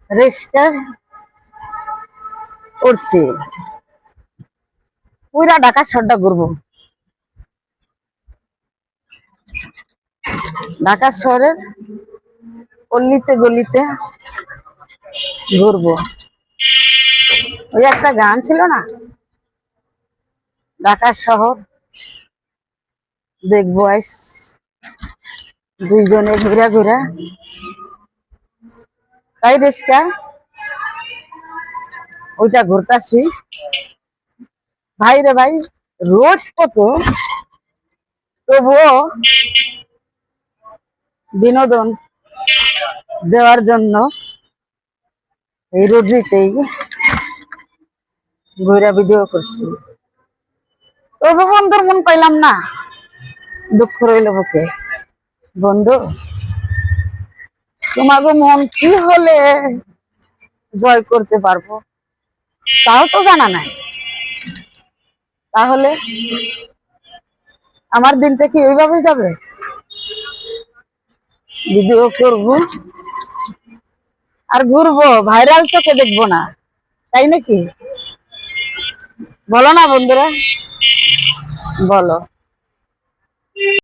রেস্টটা করছি, পুরা ঢাকা শহরটা ঘুরবো। ঢাকা শহরের অলিতে গলিতে ঘুরবো। ওই একটা গান ছিল না, ঢাকা শহর দেখবো আইস, দুইজনে ঘুরা ঘুরা। তাই রেস্কা ওইটা ঘুরতাছি। ভাই রে ভাই, রোদ কত, তবুও বিনোদন দেওয়ার জন্য এই রোদ্রিতেই ঘুরা ভিডিও করছি। তবু বন্ধুর মন পাইলাম না, দুঃখ রইল বুকে। বন্ধু, তোমাকে মন কি হলে জয় করতে পারবো তাও তো জানা নাই। তাহলে আমার দিনটা কি এইভাবে যাবে? ভিডিও করব আর ঘুরবো, ভাইরাল চোখে দেখবো না, তাই নাকি? বলো না বন্ধুরা, বলো।